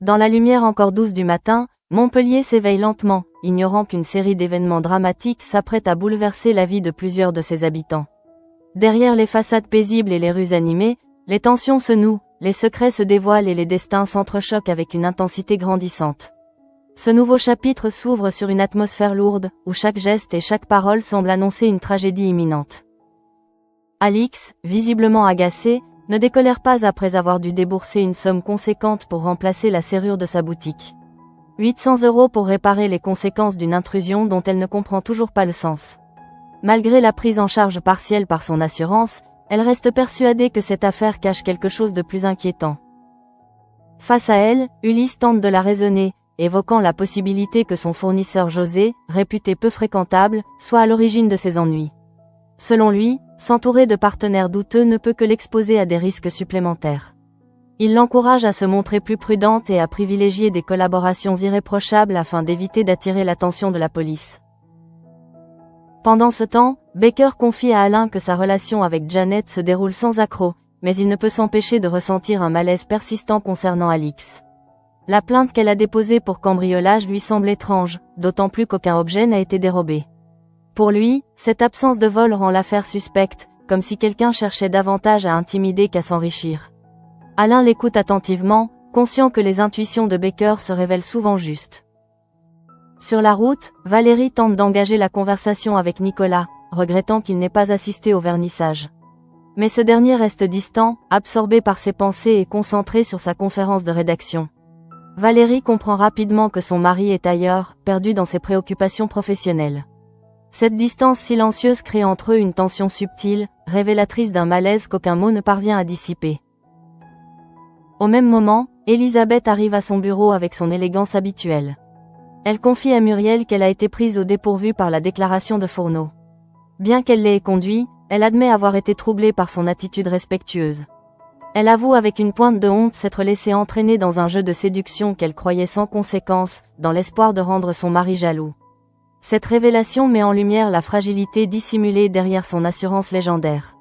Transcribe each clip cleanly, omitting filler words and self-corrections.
Dans la lumière encore douce du matin, Montpellier s'éveille lentement, ignorant qu'une série d'événements dramatiques s'apprête à bouleverser la vie de plusieurs de ses habitants. Derrière les façades paisibles et les rues animées, les tensions se nouent, les secrets se dévoilent et les destins s'entrechoquent avec une intensité grandissante. Ce nouveau chapitre s'ouvre sur une atmosphère lourde, où chaque geste et chaque parole semblent annoncer une tragédie imminente. Alix, visiblement agacée, ne décolère pas après avoir dû débourser une somme conséquente pour remplacer la serrure de sa boutique. 800 € pour réparer les conséquences d'une intrusion dont elle ne comprend toujours pas le sens. Malgré la prise en charge partielle par son assurance, elle reste persuadée que cette affaire cache quelque chose de plus inquiétant. Face à elle, Ulysse tente de la raisonner, évoquant la possibilité que son fournisseur José, réputé peu fréquentable, soit à l'origine de ses ennuis. Selon lui, s'entourer de partenaires douteux ne peut que l'exposer à des risques supplémentaires. Il l'encourage à se montrer plus prudente et à privilégier des collaborations irréprochables afin d'éviter d'attirer l'attention de la police. Pendant ce temps, Baker confie à Alain que sa relation avec Janet se déroule sans accroc, mais il ne peut s'empêcher de ressentir un malaise persistant concernant Alix. La plainte qu'elle a déposée pour cambriolage lui semble étrange, d'autant plus qu'aucun objet n'a été dérobé. Pour lui, cette absence de vol rend l'affaire suspecte, comme si quelqu'un cherchait davantage à intimider qu'à s'enrichir. Alain l'écoute attentivement, conscient que les intuitions de Baker se révèlent souvent justes. Sur la route, Valérie tente d'engager la conversation avec Nicolas, regrettant qu'il n'ait pas assisté au vernissage. Mais ce dernier reste distant, absorbé par ses pensées et concentré sur sa conférence de rédaction. Valérie comprend rapidement que son mari est ailleurs, perdu dans ses préoccupations professionnelles. Cette distance silencieuse crée entre eux une tension subtile, révélatrice d'un malaise qu'aucun mot ne parvient à dissiper. Au même moment, Elisabeth arrive à son bureau avec son élégance habituelle. Elle confie à Muriel qu'elle a été prise au dépourvu par la déclaration de Fourneau. Bien qu'elle l'ait conduit, elle admet avoir été troublée par son attitude respectueuse. Elle avoue avec une pointe de honte s'être laissée entraîner dans un jeu de séduction qu'elle croyait sans conséquence, dans l'espoir de rendre son mari jaloux. Cette révélation met en lumière la fragilité dissimulée derrière son assurance légendaire.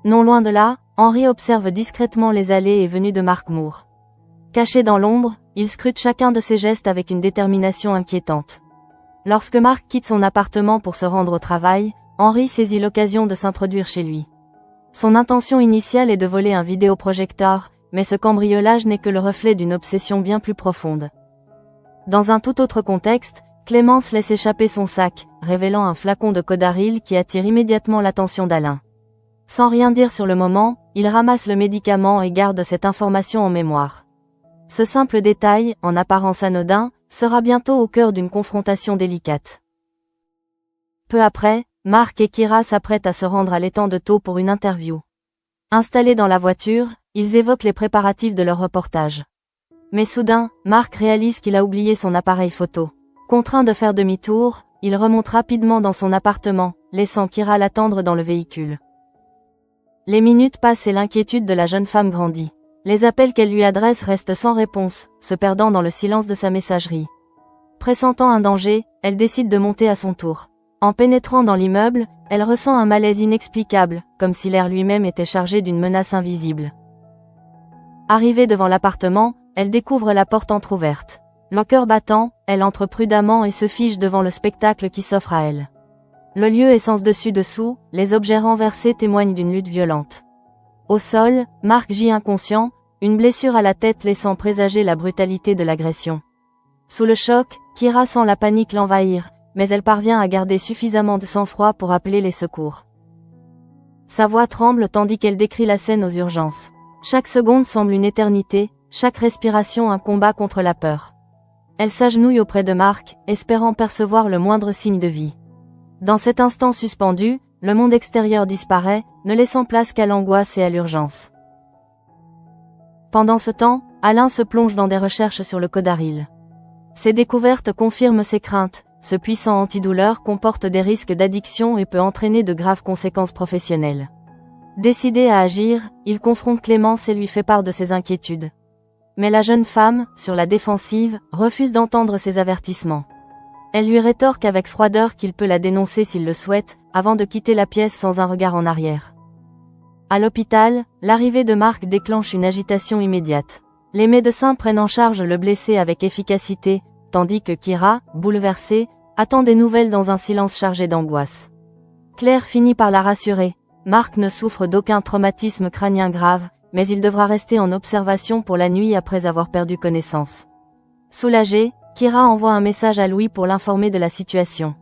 Non loin de là, Henri observe discrètement les allées et venues de Mark Moore. Caché dans l'ombre, il scrute chacun de ses gestes avec une détermination inquiétante. Lorsque Mark quitte son appartement pour se rendre au travail, Henri saisit l'occasion de s'introduire chez lui. Son intention initiale est de voler un vidéoprojecteur, mais ce cambriolage n'est que le reflet d'une obsession bien plus profonde. Dans un tout autre contexte, Clémence laisse échapper son sac, révélant un flacon de Codaril qui attire immédiatement l'attention d'Alain. Sans rien dire sur le moment, il ramasse le médicament et garde cette information en mémoire. Ce simple détail, en apparence anodin, sera bientôt au cœur d'une confrontation délicate. Peu après, Marc et Kira s'apprêtent à se rendre à l'étang de Thau pour une interview. Installés dans la voiture, ils évoquent les préparatifs de leur reportage. Mais soudain, Marc réalise qu'il a oublié son appareil photo. Contraint de faire demi-tour, il remonte rapidement dans son appartement, laissant Kira l'attendre dans le véhicule. Les minutes passent et l'inquiétude de la jeune femme grandit. Les appels qu'elle lui adresse restent sans réponse, se perdant dans le silence de sa messagerie. Pressentant un danger, elle décide de monter à son tour. En pénétrant dans l'immeuble, elle ressent un malaise inexplicable, comme si l'air lui-même était chargé d'une menace invisible. Arrivée devant l'appartement, elle découvre la porte entr'ouverte. Le cœur battant, elle entre prudemment et se fige devant le spectacle qui s'offre à elle. Le lieu est sens dessus-dessous, les objets renversés témoignent d'une lutte violente. Au sol, Marc gît inconscient, une blessure à la tête laissant présager la brutalité de l'agression. Sous le choc, Kira sent la panique l'envahir, mais elle parvient à garder suffisamment de sang-froid pour appeler les secours. Sa voix tremble tandis qu'elle décrit la scène aux urgences. Chaque seconde semble une éternité, chaque respiration un combat contre la peur. Elle s'agenouille auprès de Marc, espérant percevoir le moindre signe de vie. Dans cet instant suspendu, le monde extérieur disparaît, ne laissant place qu'à l'angoisse et à l'urgence. Pendant ce temps, Alain se plonge dans des recherches sur le Codaril. Ses découvertes confirment ses craintes, ce puissant antidouleur comporte des risques d'addiction et peut entraîner de graves conséquences professionnelles. Décidé à agir, il confronte Clémence et lui fait part de ses inquiétudes. Mais la jeune femme, sur la défensive, refuse d'entendre ses avertissements. Elle lui rétorque avec froideur qu'il peut la dénoncer s'il le souhaite, avant de quitter la pièce sans un regard en arrière. À l'hôpital, l'arrivée de Marc déclenche une agitation immédiate. Les médecins prennent en charge le blessé avec efficacité, tandis que Kira, bouleversée, attend des nouvelles dans un silence chargé d'angoisse. Claire finit par la rassurer. Mark ne souffre d'aucun traumatisme crânien grave, mais il devra rester en observation pour la nuit après avoir perdu connaissance. Soulagée, Kira envoie un message à Louis pour l'informer de la situation.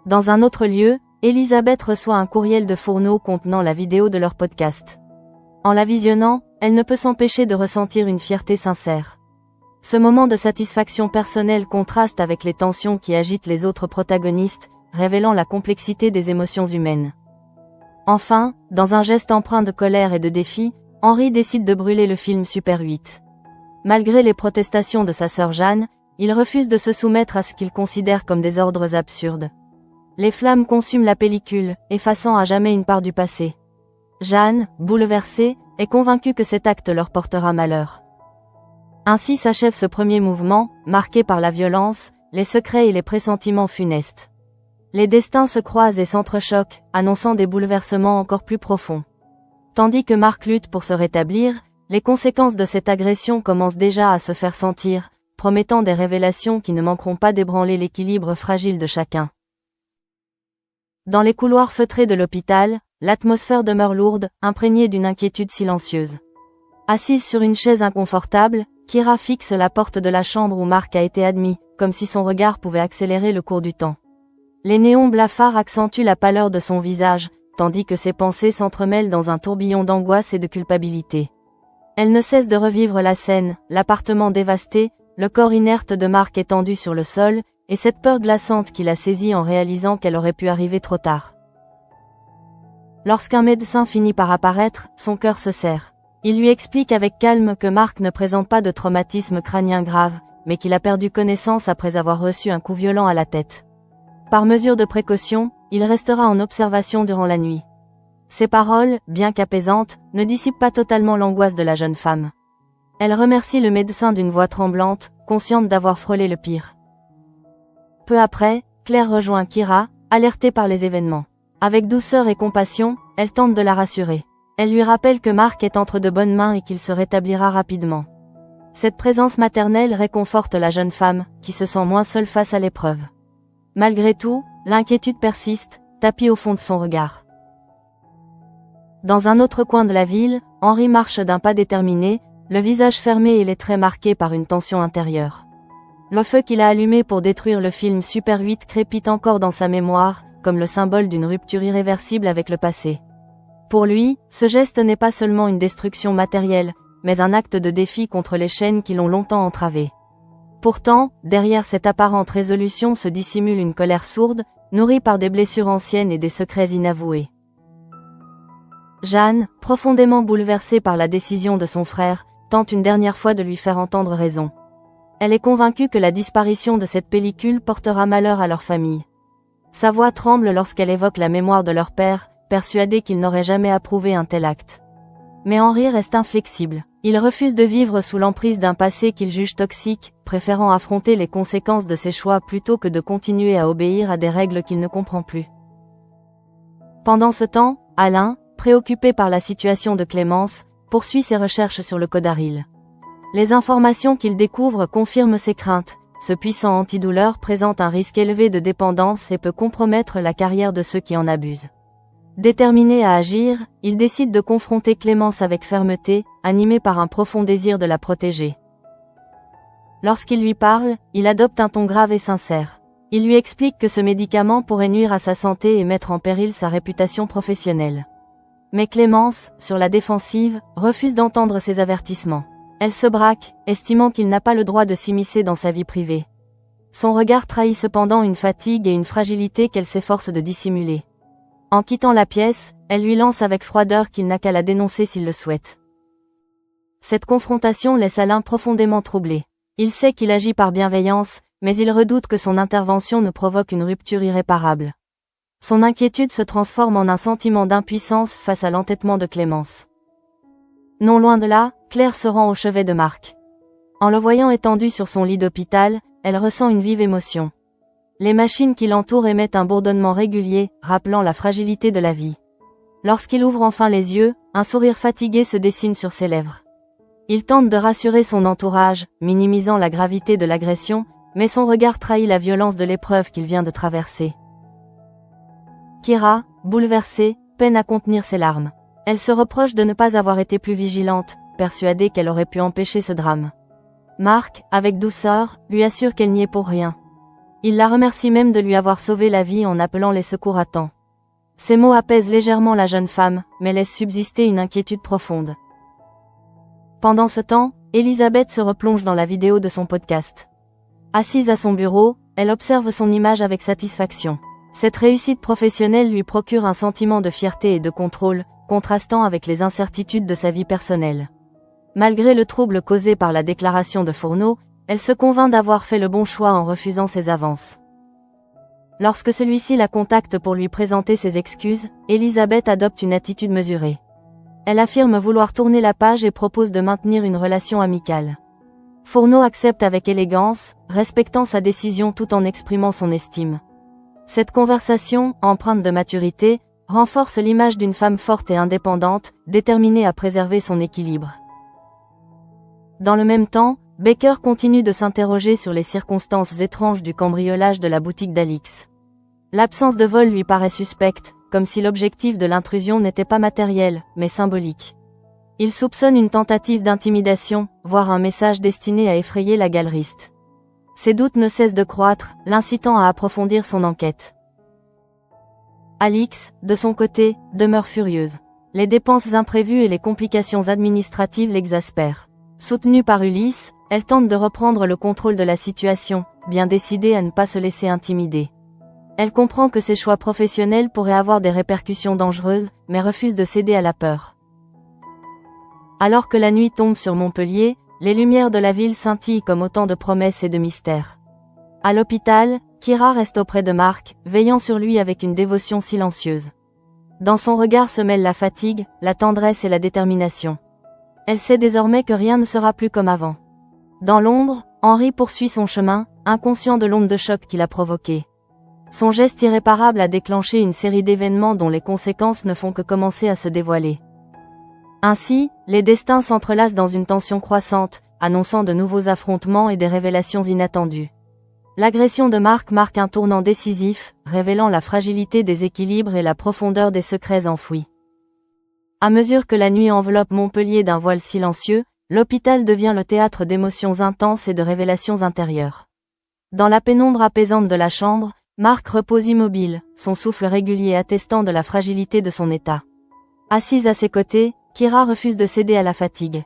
Dans un autre lieu, Elisabeth reçoit un courriel de Fourneau contenant la vidéo de leur podcast. En la visionnant, elle ne peut s'empêcher de ressentir une fierté sincère. Ce moment de satisfaction personnelle contraste avec les tensions qui agitent les autres protagonistes, révélant la complexité des émotions humaines. Enfin, dans un geste empreint de colère et de défi, Henri décide de brûler le film Super 8. Malgré les protestations de sa sœur Jeanne, il refuse de se soumettre à ce qu'il considère comme des ordres absurdes. Les flammes consument la pellicule, effaçant à jamais une part du passé. Jeanne, bouleversée, est convaincue que cet acte leur portera malheur. Ainsi s'achève ce premier mouvement, marqué par la violence, les secrets et les pressentiments funestes. Les destins se croisent et s'entrechoquent, annonçant des bouleversements encore plus profonds. Tandis que Mark lutte pour se rétablir, les conséquences de cette agression commencent déjà à se faire sentir, promettant des révélations qui ne manqueront pas d'ébranler l'équilibre fragile de chacun. Dans les couloirs feutrés de l'hôpital, l'atmosphère demeure lourde, imprégnée d'une inquiétude silencieuse. Assise sur une chaise inconfortable, Kira fixe la porte de la chambre où Mark a été admis, comme si son regard pouvait accélérer le cours du temps. Les néons blafards accentuent la pâleur de son visage, tandis que ses pensées s'entremêlent dans un tourbillon d'angoisse et de culpabilité. Elle ne cesse de revivre la scène, l'appartement dévasté, le corps inerte de Mark étendu sur le sol, et cette peur glaçante qui la saisit en réalisant qu'elle aurait pu arriver trop tard. Lorsqu'un médecin finit par apparaître, son cœur se serre. Il lui explique avec calme que Mark ne présente pas de traumatisme crânien grave, mais qu'il a perdu connaissance après avoir reçu un coup violent à la tête. Par mesure de précaution, il restera en observation durant la nuit. Ces paroles, bien qu'apaisantes, ne dissipent pas totalement l'angoisse de la jeune femme. Elle remercie le médecin d'une voix tremblante, consciente d'avoir frôlé le pire. Peu après, Claire rejoint Kira, alertée par les événements. Avec douceur et compassion, elle tente de la rassurer. Elle lui rappelle que Mark est entre de bonnes mains et qu'il se rétablira rapidement. Cette présence maternelle réconforte la jeune femme, qui se sent moins seule face à l'épreuve. Malgré tout, l'inquiétude persiste, tapie au fond de son regard. Dans un autre coin de la ville, Henri marche d'un pas déterminé, le visage fermé et les traits marqués par une tension intérieure. Le feu qu'il a allumé pour détruire le film Super 8 crépite encore dans sa mémoire, comme le symbole d'une rupture irréversible avec le passé. Pour lui, ce geste n'est pas seulement une destruction matérielle, mais un acte de défi contre les chaînes qui l'ont longtemps entravé. Pourtant, derrière cette apparente résolution se dissimule une colère sourde, nourrie par des blessures anciennes et des secrets inavoués. Jeanne, profondément bouleversée par la décision de son frère, tente une dernière fois de lui faire entendre raison. Elle est convaincue que la disparition de cette pellicule portera malheur à leur famille. Sa voix tremble lorsqu'elle évoque la mémoire de leur père, persuadé qu'il n'aurait jamais approuvé un tel acte. Mais Henri reste inflexible. Il refuse de vivre sous l'emprise d'un passé qu'il juge toxique, préférant affronter les conséquences de ses choix plutôt que de continuer à obéir à des règles qu'il ne comprend plus. Pendant ce temps, Alain, préoccupé par la situation de Clémence, poursuit ses recherches sur le Codaril. Les informations qu'il découvre confirment ses craintes. Ce puissant antidouleur présente un risque élevé de dépendance et peut compromettre la carrière de ceux qui en abusent. Déterminé à agir, il décide de confronter Clémence avec fermeté, animé par un profond désir de la protéger. Lorsqu'il lui parle, il adopte un ton grave et sincère. Il lui explique que ce médicament pourrait nuire à sa santé et mettre en péril sa réputation professionnelle. Mais Clémence, sur la défensive, refuse d'entendre ces avertissements. Elle se braque, estimant qu'il n'a pas le droit de s'immiscer dans sa vie privée. Son regard trahit cependant une fatigue et une fragilité qu'elle s'efforce de dissimuler. En quittant la pièce, elle lui lance avec froideur qu'il n'a qu'à la dénoncer s'il le souhaite. Cette confrontation laisse Alain profondément troublé. Il sait qu'il agit par bienveillance, mais il redoute que son intervention ne provoque une rupture irréparable. Son inquiétude se transforme en un sentiment d'impuissance face à l'entêtement de Clémence. Non loin de là, Claire se rend au chevet de Mark. En le voyant étendu sur son lit d'hôpital, elle ressent une vive émotion. Les machines qui l'entourent émettent un bourdonnement régulier, rappelant la fragilité de la vie. Lorsqu'il ouvre enfin les yeux, un sourire fatigué se dessine sur ses lèvres. Il tente de rassurer son entourage, minimisant la gravité de l'agression, mais son regard trahit la violence de l'épreuve qu'il vient de traverser. Kira, bouleversée, peine à contenir ses larmes. Elle se reproche de ne pas avoir été plus vigilante, persuadée qu'elle aurait pu empêcher ce drame. Mark, avec douceur, lui assure qu'elle n'y est pour rien. Il la remercie même de lui avoir sauvé la vie en appelant les secours à temps. Ces mots apaisent légèrement la jeune femme, mais laissent subsister une inquiétude profonde. Pendant ce temps, Elizabeth se replonge dans la vidéo de son podcast. Assise à son bureau, elle observe son image avec satisfaction. Cette réussite professionnelle lui procure un sentiment de fierté et de contrôle, contrastant avec les incertitudes de sa vie personnelle. Malgré le trouble causé par la déclaration de Fourneau, elle se convainc d'avoir fait le bon choix en refusant ses avances. Lorsque celui-ci la contacte pour lui présenter ses excuses, Elizabeth adopte une attitude mesurée. Elle affirme vouloir tourner la page et propose de maintenir une relation amicale. Fourneau accepte avec élégance, respectant sa décision tout en exprimant son estime. Cette conversation, empreinte de maturité, renforce l'image d'une femme forte et indépendante, déterminée à préserver son équilibre. Dans le même temps, Baker continue de s'interroger sur les circonstances étranges du cambriolage de la boutique d'Alix. L'absence de vol lui paraît suspecte, comme si l'objectif de l'intrusion n'était pas matériel, mais symbolique. Il soupçonne une tentative d'intimidation, voire un message destiné à effrayer la galeriste. Ses doutes ne cessent de croître, l'incitant à approfondir son enquête. Alix, de son côté, demeure furieuse. Les dépenses imprévues et les complications administratives l'exaspèrent. Soutenue par Ulysse, elle tente de reprendre le contrôle de la situation, bien décidée à ne pas se laisser intimider. Elle comprend que ses choix professionnels pourraient avoir des répercussions dangereuses, mais refuse de céder à la peur. Alors que la nuit tombe sur Montpellier, les lumières de la ville scintillent comme autant de promesses et de mystères. À l'hôpital, Kira reste auprès de Mark, veillant sur lui avec une dévotion silencieuse. Dans son regard se mêlent la fatigue, la tendresse et la détermination. Elle sait désormais que rien ne sera plus comme avant. Dans l'ombre, Henry poursuit son chemin, inconscient de l'onde de choc qu'il a provoquée. Son geste irréparable a déclenché une série d'événements dont les conséquences ne font que commencer à se dévoiler. Ainsi, les destins s'entrelacent dans une tension croissante, annonçant de nouveaux affrontements et des révélations inattendues. L'agression de Mark marque un tournant décisif, révélant la fragilité des équilibres et la profondeur des secrets enfouis. À mesure que la nuit enveloppe Montpellier d'un voile silencieux, l'hôpital devient le théâtre d'émotions intenses et de révélations intérieures. Dans la pénombre apaisante de la chambre, Mark repose immobile, son souffle régulier attestant de la fragilité de son état. Assise à ses côtés, Kira refuse de céder à la fatigue.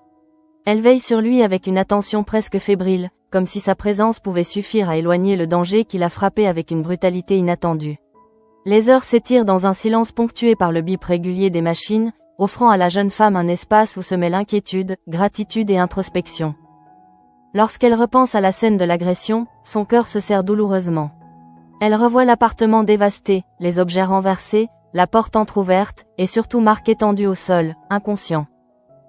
Elle veille sur lui avec une attention presque fébrile, comme si sa présence pouvait suffire à éloigner le danger qui l'a frappé avec une brutalité inattendue. Les heures s'étirent dans un silence ponctué par le bip régulier des machines, offrant à la jeune femme un espace où se mêlent inquiétude, gratitude et introspection. Lorsqu'elle repense à la scène de l'agression, son cœur se serre douloureusement. Elle revoit l'appartement dévasté, les objets renversés, la porte entr'ouverte, et surtout Mark étendu au sol, inconscient.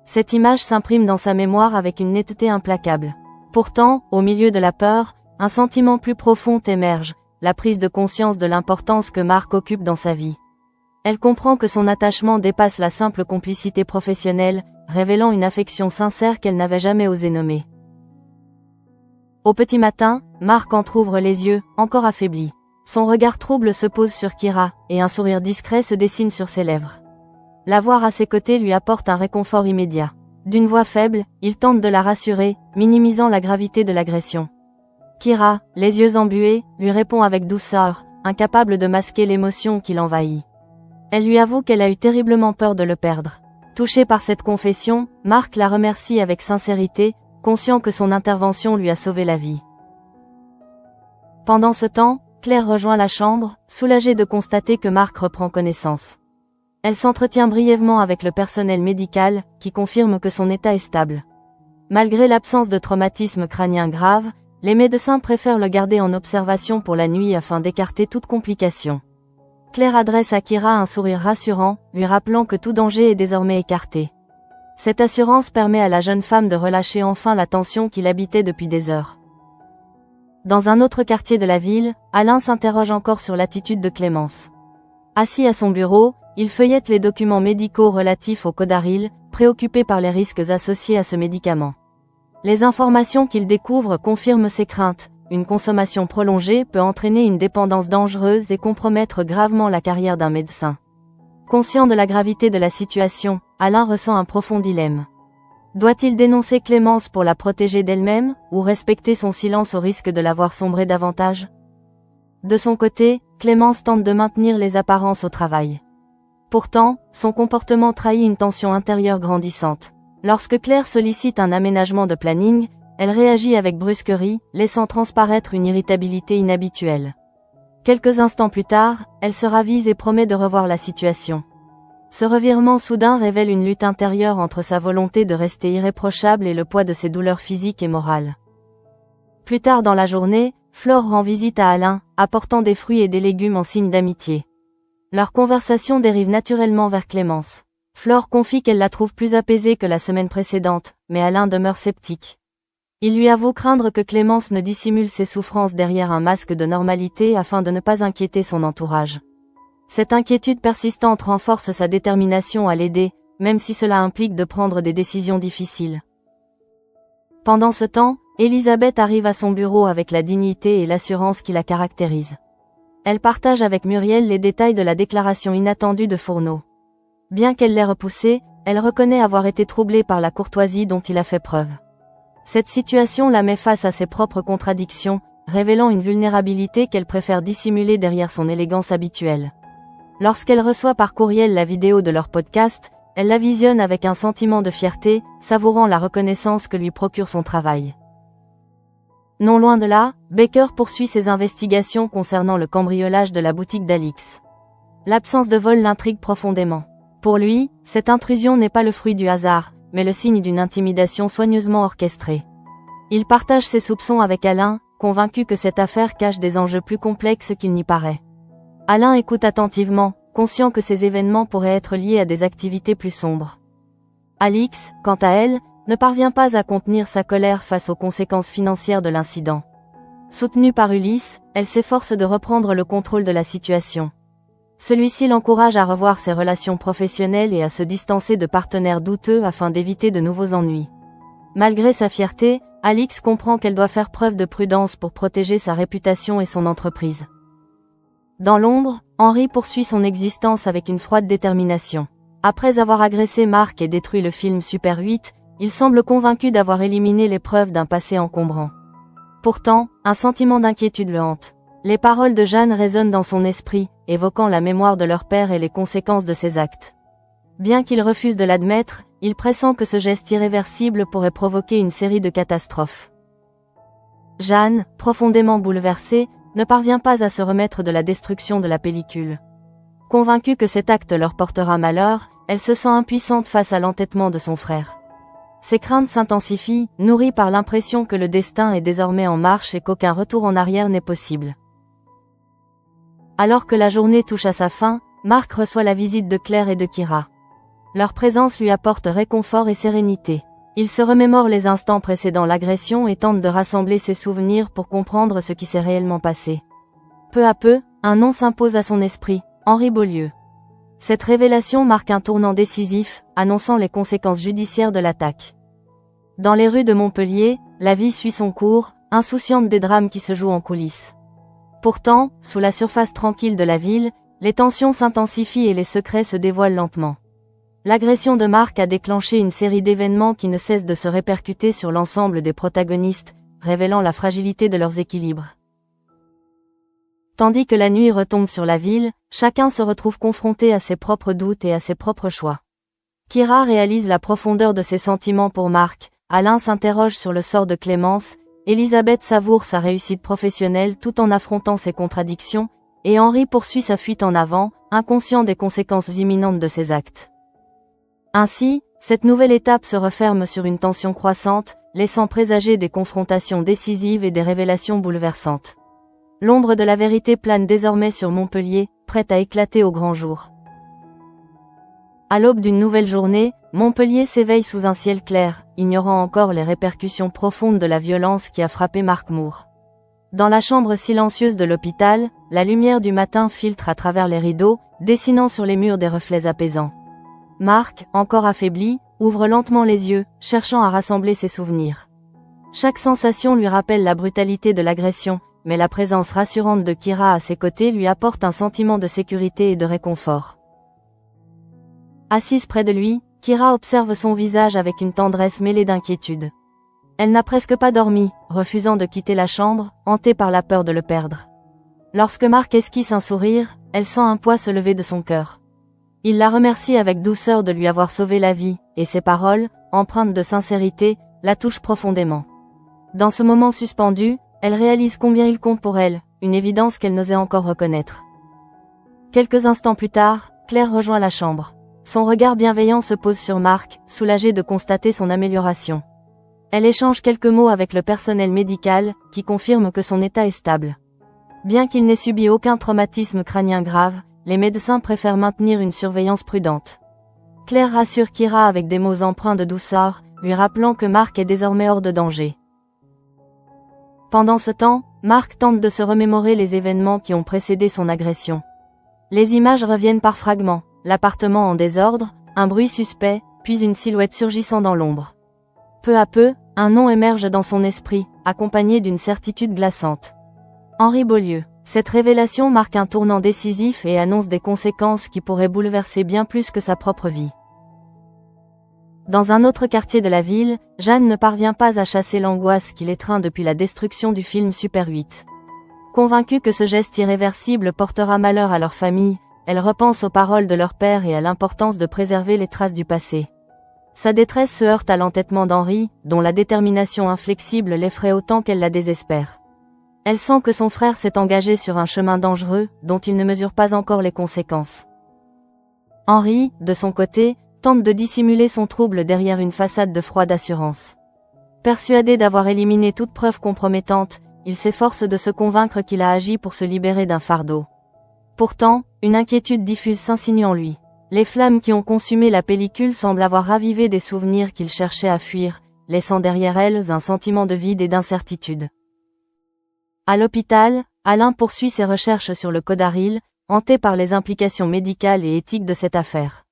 Cette image s'imprime dans sa mémoire avec une netteté implacable. Pourtant, au milieu de la peur, un sentiment plus profond émerge, la prise de conscience de l'importance que Mark occupe dans sa vie. Elle comprend que son attachement dépasse la simple complicité professionnelle, révélant une affection sincère qu'elle n'avait jamais osé nommer. Au petit matin, Mark entr'ouvre les yeux, encore affaibli. Son regard trouble se pose sur Kira, et un sourire discret se dessine sur ses lèvres. La voir à ses côtés lui apporte un réconfort immédiat. D'une voix faible, il tente de la rassurer, minimisant la gravité de l'agression. Kira, les yeux embués, lui répond avec douceur, incapable de masquer l'émotion qui l'envahit. Elle lui avoue qu'elle a eu terriblement peur de le perdre. Touché par cette confession, Mark la remercie avec sincérité, conscient que son intervention lui a sauvé la vie. Pendant ce temps, Claire rejoint la chambre, soulagée de constater que Mark reprend connaissance. Elle s'entretient brièvement avec le personnel médical, qui confirme que son état est stable. Malgré l'absence de traumatisme crânien grave, les médecins préfèrent le garder en observation pour la nuit afin d'écarter toute complication. Claire adresse à Kira un sourire rassurant, lui rappelant que tout danger est désormais écarté. Cette assurance permet à la jeune femme de relâcher enfin la tension qui l'habitait depuis des heures. Dans un autre quartier de la ville, Alain s'interroge encore sur l'attitude de Clémence. Assis à son bureau, il feuillette les documents médicaux relatifs au Codaril, préoccupé par les risques associés à ce médicament. Les informations qu'il découvre confirment ses craintes. Une consommation prolongée peut entraîner une dépendance dangereuse et compromettre gravement la carrière d'un médecin. Conscient de la gravité de la situation, Alain ressent un profond dilemme. Doit-il dénoncer Clémence pour la protéger d'elle-même, ou respecter son silence au risque de la voir sombrer davantage? De son côté, Clémence tente de maintenir les apparences au travail. Pourtant, son comportement trahit une tension intérieure grandissante. Lorsque Claire sollicite un aménagement de planning, elle réagit avec brusquerie, laissant transparaître une irritabilité inhabituelle. Quelques instants plus tard, elle se ravise et promet de revoir la situation. Ce revirement soudain révèle une lutte intérieure entre sa volonté de rester irréprochable et le poids de ses douleurs physiques et morales. Plus tard dans la journée, Flore rend visite à Alain, apportant des fruits et des légumes en signe d'amitié. Leur conversation dérive naturellement vers Clémence. Flore confie qu'elle la trouve plus apaisée que la semaine précédente, mais Alain demeure sceptique. Il lui avoue craindre que Clémence ne dissimule ses souffrances derrière un masque de normalité afin de ne pas inquiéter son entourage. Cette inquiétude persistante renforce sa détermination à l'aider, même si cela implique de prendre des décisions difficiles. Pendant ce temps, Elisabeth arrive à son bureau avec la dignité et l'assurance qui la caractérisent. Elle partage avec Muriel les détails de la déclaration inattendue de Fourneau. Bien qu'elle l'ait repoussé, elle reconnaît avoir été troublée par la courtoisie dont il a fait preuve. Cette situation la met face à ses propres contradictions, révélant une vulnérabilité qu'elle préfère dissimuler derrière son élégance habituelle. Lorsqu'elle reçoit par courriel la vidéo de leur podcast, elle la visionne avec un sentiment de fierté, savourant la reconnaissance que lui procure son travail. Non loin de là, Baker poursuit ses investigations concernant le cambriolage de la boutique d'Alix. L'absence de vol l'intrigue profondément. Pour lui, cette intrusion n'est pas le fruit du hasard, mais le signe d'une intimidation soigneusement orchestrée. Il partage ses soupçons avec Alain, convaincu que cette affaire cache des enjeux plus complexes qu'il n'y paraît. Alain écoute attentivement, conscient que ces événements pourraient être liés à des activités plus sombres. Alix, quant à elle, ne parvient pas à contenir sa colère face aux conséquences financières de l'incident. Soutenue par Ulysse, elle s'efforce de reprendre le contrôle de la situation. Celui-ci l'encourage à revoir ses relations professionnelles et à se distancer de partenaires douteux afin d'éviter de nouveaux ennuis. Malgré sa fierté, Alix comprend qu'elle doit faire preuve de prudence pour protéger sa réputation et son entreprise. Dans l'ombre, Henry poursuit son existence avec une froide détermination. Après avoir agressé Marc et détruit le film Super 8, il semble convaincu d'avoir éliminé les preuves d'un passé encombrant. Pourtant, un sentiment d'inquiétude le hante. Les paroles de Jeanne résonnent dans son esprit, évoquant la mémoire de leur père et les conséquences de ses actes. Bien qu'il refuse de l'admettre, il pressent que ce geste irréversible pourrait provoquer une série de catastrophes. Jeanne, profondément bouleversée, ne parvient pas à se remettre de la destruction de la pellicule. Convaincue que cet acte leur portera malheur, elle se sent impuissante face à l'entêtement de son frère. Ses craintes s'intensifient, nourries par l'impression que le destin est désormais en marche et qu'aucun retour en arrière n'est possible. Alors que la journée touche à sa fin, Marc reçoit la visite de Claire et de Kira. Leur présence lui apporte réconfort et sérénité. Il se remémore les instants précédant l'agression et tente de rassembler ses souvenirs pour comprendre ce qui s'est réellement passé. Peu à peu, un nom s'impose à son esprit, Henri Beaulieu. Cette révélation marque un tournant décisif, annonçant les conséquences judiciaires de l'attaque. Dans les rues de Montpellier, la vie suit son cours, insouciante des drames qui se jouent en coulisses. Pourtant, sous la surface tranquille de la ville, les tensions s'intensifient et les secrets se dévoilent lentement. L'agression de Marc a déclenché une série d'événements qui ne cessent de se répercuter sur l'ensemble des protagonistes, révélant la fragilité de leurs équilibres. Tandis que la nuit retombe sur la ville, chacun se retrouve confronté à ses propres doutes et à ses propres choix. Kira réalise la profondeur de ses sentiments pour Marc, Alain s'interroge sur le sort de Clémence, Elisabeth savoure sa réussite professionnelle tout en affrontant ses contradictions, et Henri poursuit sa fuite en avant, inconscient des conséquences imminentes de ses actes. Ainsi, cette nouvelle étape se referme sur une tension croissante, laissant présager des confrontations décisives et des révélations bouleversantes. L'ombre de la vérité plane désormais sur Montpellier, prête à éclater au grand jour. À l'aube d'une nouvelle journée, Montpellier s'éveille sous un ciel clair, ignorant encore les répercussions profondes de la violence qui a frappé Marc Moore. Dans la chambre silencieuse de l'hôpital, la lumière du matin filtre à travers les rideaux, dessinant sur les murs des reflets apaisants. Mark, encore affaibli, ouvre lentement les yeux, cherchant à rassembler ses souvenirs. Chaque sensation lui rappelle la brutalité de l'agression, mais la présence rassurante de Kira à ses côtés lui apporte un sentiment de sécurité et de réconfort. Assise près de lui, Kira observe son visage avec une tendresse mêlée d'inquiétude. Elle n'a presque pas dormi, refusant de quitter la chambre, hantée par la peur de le perdre. Lorsque Mark esquisse un sourire, elle sent un poids se lever de son cœur. Il la remercie avec douceur de lui avoir sauvé la vie, et ses paroles, empreintes de sincérité, la touchent profondément. Dans ce moment suspendu, elle réalise combien il compte pour elle, une évidence qu'elle n'osait encore reconnaître. Quelques instants plus tard, Claire rejoint la chambre. Son regard bienveillant se pose sur Mark, soulagé de constater son amélioration. Elle échange quelques mots avec le personnel médical, qui confirme que son état est stable. Bien qu'il n'ait subi aucun traumatisme crânien grave, les médecins préfèrent maintenir une surveillance prudente. Claire rassure Kira avec des mots empreints de douceur, lui rappelant que Mark est désormais hors de danger. Pendant ce temps, Mark tente de se remémorer les événements qui ont précédé son agression. Les images reviennent par fragments, l'appartement en désordre, un bruit suspect, puis une silhouette surgissant dans l'ombre. Peu à peu, un nom émerge dans son esprit, accompagné d'une certitude glaçante. Henri Beaulieu. Cette révélation marque un tournant décisif et annonce des conséquences qui pourraient bouleverser bien plus que sa propre vie. Dans un autre quartier de la ville, Jeanne ne parvient pas à chasser l'angoisse qui l'étreint depuis la destruction du film Super 8. Convaincue que ce geste irréversible portera malheur à leur famille, elle repense aux paroles de leur père et à l'importance de préserver les traces du passé. Sa détresse se heurte à l'entêtement d'Henri, dont la détermination inflexible l'effraie autant qu'elle la désespère. Elle sent que son frère s'est engagé sur un chemin dangereux, dont il ne mesure pas encore les conséquences. Henri, de son côté, tente de dissimuler son trouble derrière une façade de froide assurance. Persuadé d'avoir éliminé toute preuve compromettante, il s'efforce de se convaincre qu'il a agi pour se libérer d'un fardeau. Pourtant, une inquiétude diffuse s'insinue en lui. Les flammes qui ont consumé la pellicule semblent avoir ravivé des souvenirs qu'il cherchait à fuir, laissant derrière elles un sentiment de vide et d'incertitude. À l'hôpital, Alain poursuit ses recherches sur le Codaril, hanté par les implications médicales et éthiques de cette affaire.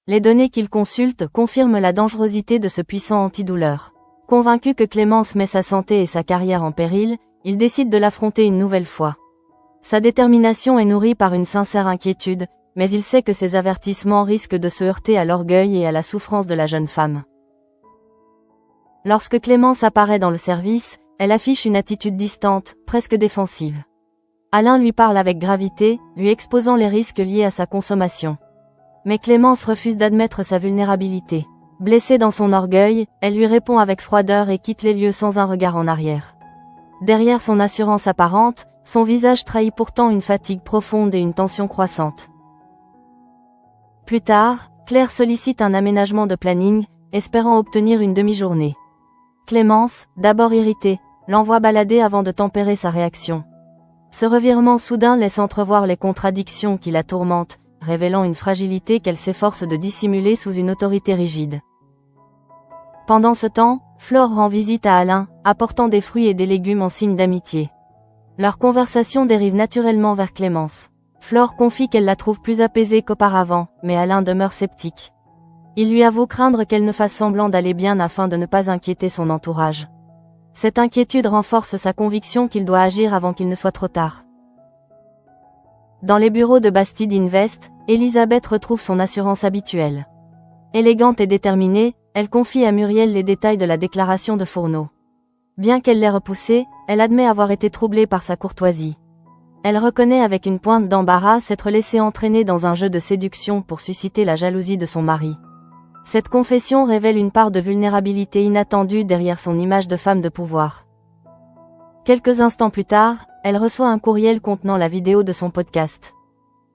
Les données qu'il consulte confirment la dangerosité de ce puissant antidouleur. Convaincu que Clémence met sa santé et sa carrière en péril, il décide de l'affronter une nouvelle fois. Sa détermination est nourrie par une sincère inquiétude, mais il sait que ses avertissements risquent de se heurter à l'orgueil et à la souffrance de la jeune femme. Lorsque Clémence apparaît dans le service, elle affiche une attitude distante, presque défensive. Alain lui parle avec gravité, lui exposant les risques liés à sa consommation. Mais Clémence refuse d'admettre sa vulnérabilité. Blessée dans son orgueil, elle lui répond avec froideur et quitte les lieux sans un regard en arrière. Derrière son assurance apparente, son visage trahit pourtant une fatigue profonde et une tension croissante. Plus tard, Claire sollicite un aménagement de planning, espérant obtenir une demi-journée. Clémence, d'abord irritée, l'envoie balader avant de tempérer sa réaction. Ce revirement soudain laisse entrevoir les contradictions qui la tourmentent, révélant une fragilité qu'elle s'efforce de dissimuler sous une autorité rigide. Pendant ce temps, Flore rend visite à Alain, apportant des fruits et des légumes en signe d'amitié. Leur conversation dérive naturellement vers Clémence. Flore confie qu'elle la trouve plus apaisée qu'auparavant, mais Alain demeure sceptique. Il lui avoue craindre qu'elle ne fasse semblant d'aller bien afin de ne pas inquiéter son entourage. Cette inquiétude renforce sa conviction qu'il doit agir avant qu'il ne soit trop tard. Dans les bureaux de Bastide Invest, Elisabeth retrouve son assurance habituelle. Élégante et déterminée, elle confie à Muriel les détails de la déclaration de Fourneau. Bien qu'elle l'ait repoussée, elle admet avoir été troublée par sa courtoisie. Elle reconnaît avec une pointe d'embarras s'être laissée entraîner dans un jeu de séduction pour susciter la jalousie de son mari. Cette confession révèle une part de vulnérabilité inattendue derrière son image de femme de pouvoir. Quelques instants plus tard, elle reçoit un courriel contenant la vidéo de son podcast.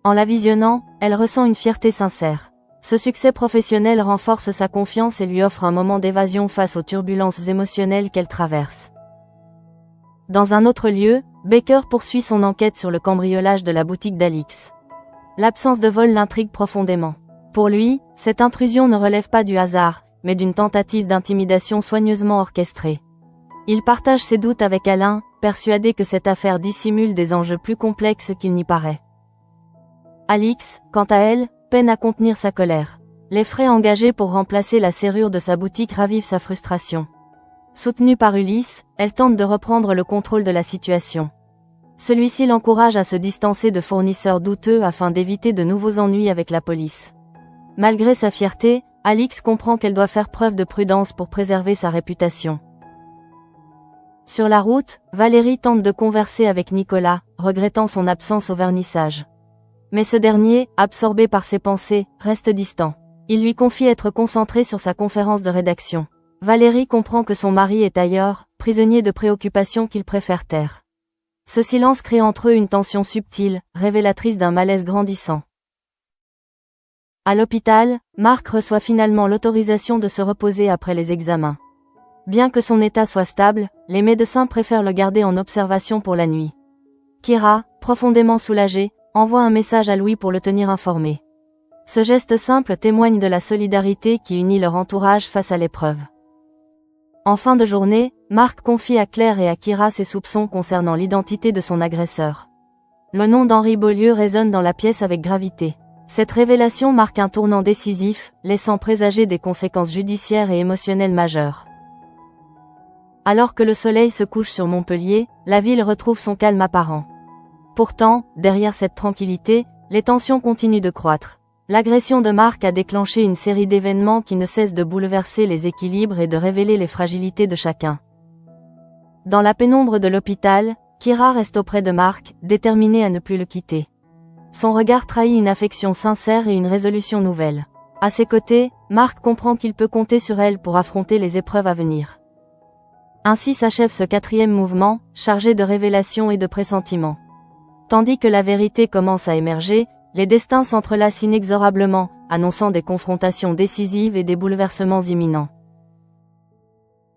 En la visionnant, elle ressent une fierté sincère. Ce succès professionnel renforce sa confiance et lui offre un moment d'évasion face aux turbulences émotionnelles qu'elle traverse. Dans un autre lieu, Baker poursuit son enquête sur le cambriolage de la boutique d'Alix. L'absence de vol l'intrigue profondément. Pour lui, cette intrusion ne relève pas du hasard, mais d'une tentative d'intimidation soigneusement orchestrée. Il partage ses doutes avec Alain, persuadé que cette affaire dissimule des enjeux plus complexes qu'il n'y paraît. Alix, quant à elle, peine à contenir sa colère. Les frais engagés pour remplacer la serrure de sa boutique ravivent sa frustration. Soutenue par Ulysse, elle tente de reprendre le contrôle de la situation. Celui-ci l'encourage à se distancer de fournisseurs douteux afin d'éviter de nouveaux ennuis avec la police. Malgré sa fierté, Alix comprend qu'elle doit faire preuve de prudence pour préserver sa réputation. Sur la route, Valérie tente de converser avec Nicolas, regrettant son absence au vernissage. Mais ce dernier, absorbé par ses pensées, reste distant. Il lui confie être concentré sur sa conférence de rédaction. Valérie comprend que son mari est ailleurs, prisonnier de préoccupations qu'il préfère taire. Ce silence crée entre eux une tension subtile, révélatrice d'un malaise grandissant. À l'hôpital, Marc reçoit finalement l'autorisation de se reposer après les examens. Bien que son état soit stable, les médecins préfèrent le garder en observation pour la nuit. Kira, profondément soulagée, envoie un message à Louis pour le tenir informé. Ce geste simple témoigne de la solidarité qui unit leur entourage face à l'épreuve. En fin de journée, Marc confie à Claire et à Kira ses soupçons concernant l'identité de son agresseur. Le nom d'Henri Beaulieu résonne dans la pièce avec gravité. Cette révélation marque un tournant décisif, laissant présager des conséquences judiciaires et émotionnelles majeures. Alors que le soleil se couche sur Montpellier, la ville retrouve son calme apparent. Pourtant, derrière cette tranquillité, les tensions continuent de croître. L'agression de Marc a déclenché une série d'événements qui ne cessent de bouleverser les équilibres et de révéler les fragilités de chacun. Dans la pénombre de l'hôpital, Kira reste auprès de Marc, déterminée à ne plus le quitter. Son regard trahit une affection sincère et une résolution nouvelle. À ses côtés, Marc comprend qu'il peut compter sur elle pour affronter les épreuves à venir. Ainsi s'achève ce 4e mouvement, chargé de révélations et de pressentiments. Tandis que la vérité commence à émerger, les destins s'entrelacent inexorablement, annonçant des confrontations décisives et des bouleversements imminents.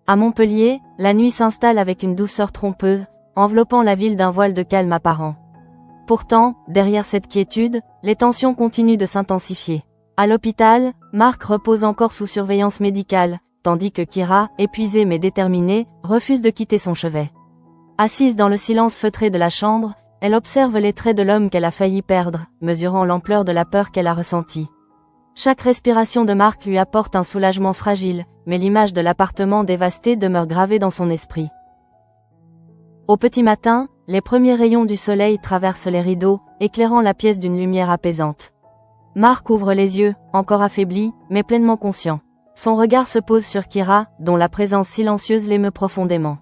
À Montpellier, la nuit s'installe avec une douceur trompeuse, enveloppant la ville d'un voile de calme apparent. Pourtant, derrière cette quiétude, les tensions continuent de s'intensifier. À l'hôpital, Marc repose encore sous surveillance médicale, tandis que Kira, épuisée mais déterminée, refuse de quitter son chevet. Assise dans le silence feutré de la chambre, elle observe les traits de l'homme qu'elle a failli perdre, mesurant l'ampleur de la peur qu'elle a ressentie. Chaque respiration de Marc lui apporte un soulagement fragile, mais l'image de l'appartement dévasté demeure gravée dans son esprit. Au petit matin, les premiers rayons du soleil traversent les rideaux, éclairant la pièce d'une lumière apaisante. Marc ouvre les yeux, encore affaibli, mais pleinement conscient. Son regard se pose sur Kira, dont la présence silencieuse l'émeut profondément.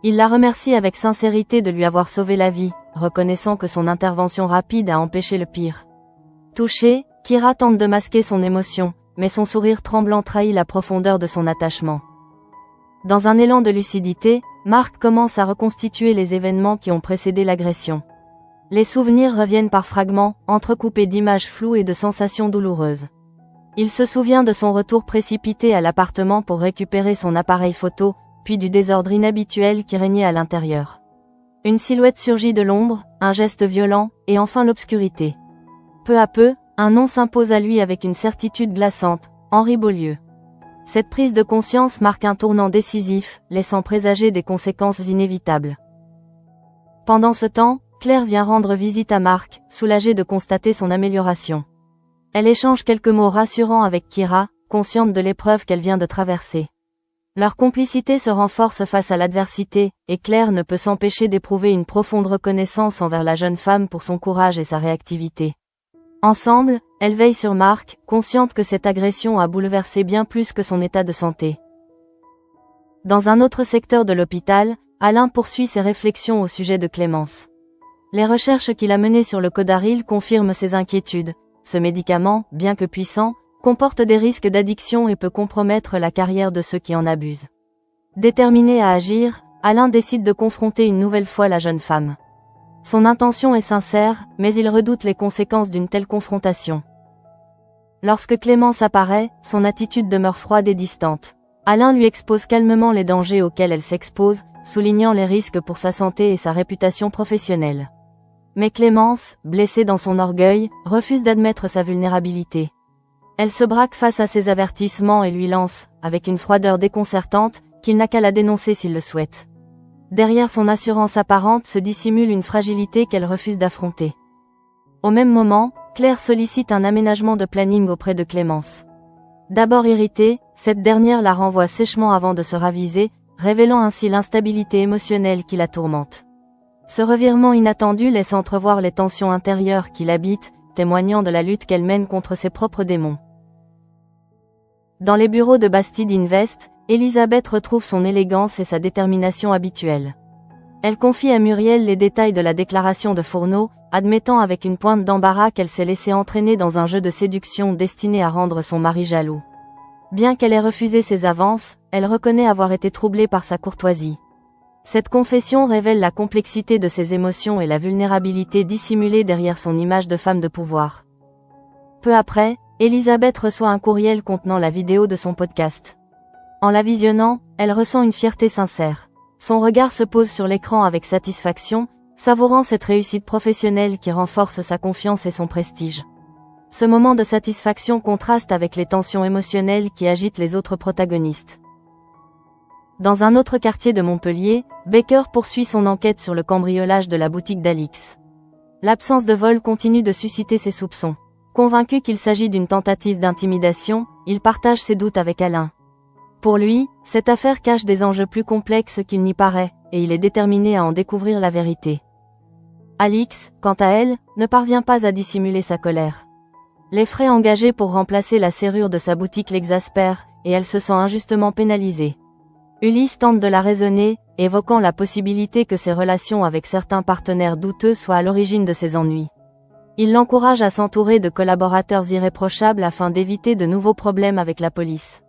Il la remercie avec sincérité de lui avoir sauvé la vie, reconnaissant que son intervention rapide a empêché le pire. Touchée, Kira tente de masquer son émotion, mais son sourire tremblant trahit la profondeur de son attachement. Dans un élan de lucidité, Marc commence à reconstituer les événements qui ont précédé l'agression. Les souvenirs reviennent par fragments, entrecoupés d'images floues et de sensations douloureuses. Il se souvient de son retour précipité à l'appartement pour récupérer son appareil photo, puis du désordre inhabituel qui régnait à l'intérieur. Une silhouette surgit de l'ombre, un geste violent, et enfin l'obscurité. Peu à peu, un nom s'impose à lui avec une certitude glaçante, Henri Beaulieu. Cette prise de conscience marque un tournant décisif, laissant présager des conséquences inévitables. Pendant ce temps, Claire vient rendre visite à Marc, soulagée de constater son amélioration. Elle échange quelques mots rassurants avec Kira, consciente de l'épreuve qu'elle vient de traverser. Leur complicité se renforce face à l'adversité, et Claire ne peut s'empêcher d'éprouver une profonde reconnaissance envers la jeune femme pour son courage et sa réactivité. Ensemble, elles veillent sur Marc, consciente que cette agression a bouleversé bien plus que son état de santé. Dans un autre secteur de l'hôpital, Alain poursuit ses réflexions au sujet de Clémence. Les recherches qu'il a menées sur le Codaril confirment ses inquiétudes. Ce médicament, bien que puissant, comporte des risques d'addiction et peut compromettre la carrière de ceux qui en abusent. Déterminé à agir, Alain décide de confronter une nouvelle fois la jeune femme. Son intention est sincère, mais il redoute les conséquences d'une telle confrontation. Lorsque Clémence apparaît, son attitude demeure froide et distante. Alain lui expose calmement les dangers auxquels elle s'expose, soulignant les risques pour sa santé et sa réputation professionnelle. Mais Clémence, blessée dans son orgueil, refuse d'admettre sa vulnérabilité. Elle se braque face à ses avertissements et lui lance, avec une froideur déconcertante, qu'il n'a qu'à la dénoncer s'il le souhaite. Derrière son assurance apparente se dissimule une fragilité qu'elle refuse d'affronter. Au même moment, Claire sollicite un aménagement de planning auprès de Clémence. D'abord irritée, cette dernière la renvoie sèchement avant de se raviser, révélant ainsi l'instabilité émotionnelle qui la tourmente. Ce revirement inattendu laisse entrevoir les tensions intérieures qui l'habitent, témoignant de la lutte qu'elle mène contre ses propres démons. Dans les bureaux de Bastide Invest, Elisabeth retrouve son élégance et sa détermination habituelle. Elle confie à Muriel les détails de la déclaration de Fourneau, admettant avec une pointe d'embarras qu'elle s'est laissée entraîner dans un jeu de séduction destiné à rendre son mari jaloux. Bien qu'elle ait refusé ses avances, elle reconnaît avoir été troublée par sa courtoisie. Cette confession révèle la complexité de ses émotions et la vulnérabilité dissimulée derrière son image de femme de pouvoir. Peu après, Elisabeth reçoit un courriel contenant la vidéo de son podcast. En la visionnant, elle ressent une fierté sincère. Son regard se pose sur l'écran avec satisfaction, savourant cette réussite professionnelle qui renforce sa confiance et son prestige. Ce moment de satisfaction contraste avec les tensions émotionnelles qui agitent les autres protagonistes. Dans un autre quartier de Montpellier, Baker poursuit son enquête sur le cambriolage de la boutique d'Alix. L'absence de vol continue de susciter ses soupçons. Convaincu qu'il s'agit d'une tentative d'intimidation, il partage ses doutes avec Alain. Pour lui, cette affaire cache des enjeux plus complexes qu'il n'y paraît, et il est déterminé à en découvrir la vérité. Alix, quant à elle, ne parvient pas à dissimuler sa colère. Les frais engagés pour remplacer la serrure de sa boutique l'exaspèrent, et elle se sent injustement pénalisée. Ulysse tente de la raisonner, évoquant la possibilité que ses relations avec certains partenaires douteux soient à l'origine de ses ennuis. Il l'encourage à s'entourer de collaborateurs irréprochables afin d'éviter de nouveaux problèmes avec la police.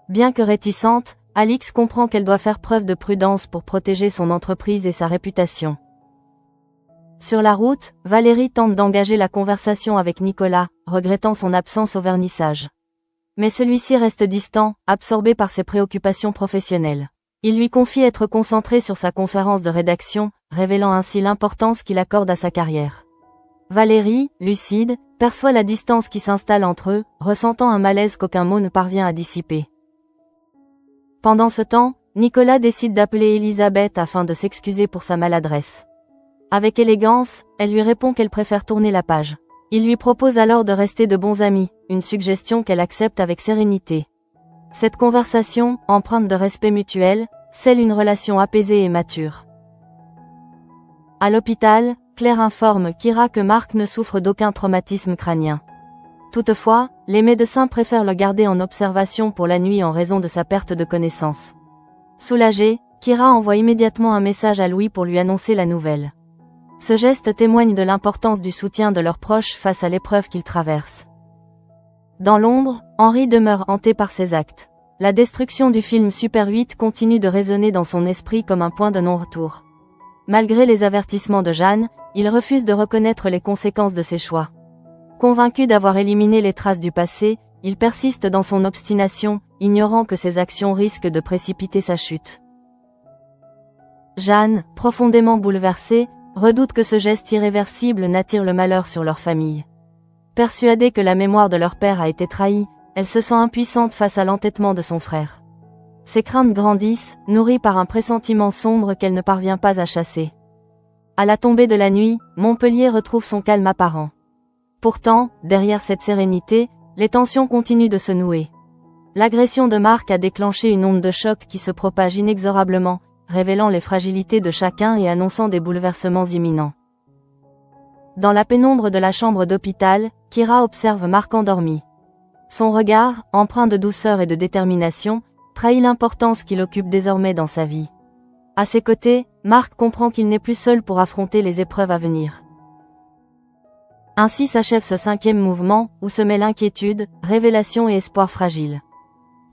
Bien que réticente, Alix comprend qu'elle doit faire preuve de prudence pour protéger son entreprise et sa réputation. Sur la route, Valérie tente d'engager la conversation avec Nicolas, regrettant son absence au vernissage. Mais celui-ci reste distant, absorbé par ses préoccupations professionnelles. Il lui confie être concentré sur sa conférence de rédaction, révélant ainsi l'importance qu'il accorde à sa carrière. Valérie, lucide, perçoit la distance qui s'installe entre eux, ressentant un malaise qu'aucun mot ne parvient à dissiper. Pendant ce temps, Nicolas décide d'appeler Elisabeth afin de s'excuser pour sa maladresse. Avec élégance, elle lui répond qu'elle préfère tourner la page. Il lui propose alors de rester de bons amis, une suggestion qu'elle accepte avec sérénité. Cette conversation, empreinte de respect mutuel, scelle une relation apaisée et mature. À l'hôpital, Claire informe Kira que Marc ne souffre d'aucun traumatisme crânien. Toutefois, les médecins préfèrent le garder en observation pour la nuit en raison de sa perte de connaissance. Soulagée, Kira envoie immédiatement un message à Louis pour lui annoncer la nouvelle. Ce geste témoigne de l'importance du soutien de leurs proches face à l'épreuve qu'ils traversent. Dans l'ombre, Henri demeure hanté par ses actes. La destruction du film Super 8 continue de résonner dans son esprit comme un point de non-retour. Malgré les avertissements de Jeanne, il refuse de reconnaître les conséquences de ses choix. Convaincu d'avoir éliminé les traces du passé, il persiste dans son obstination, ignorant que ses actions risquent de précipiter sa chute. Jeanne, profondément bouleversée, redoute que ce geste irréversible n'attire le malheur sur leur famille. Persuadée que la mémoire de leur père a été trahie, elle se sent impuissante face à l'entêtement de son frère. Ses craintes grandissent, nourries par un pressentiment sombre qu'elle ne parvient pas à chasser. À la tombée de la nuit, Montpellier retrouve son calme apparent. Pourtant, derrière cette sérénité, les tensions continuent de se nouer. L'agression de Marc a déclenché une onde de choc qui se propage inexorablement, révélant les fragilités de chacun et annonçant des bouleversements imminents. Dans la pénombre de la chambre d'hôpital, Kira observe Marc endormi. Son regard, empreint de douceur et de détermination, trahit l'importance qu'il occupe désormais dans sa vie. À ses côtés, Marc comprend qu'il n'est plus seul pour affronter les épreuves à venir. Ainsi s'achève ce 5e mouvement, où se mêlent inquiétude, révélation et espoir fragile.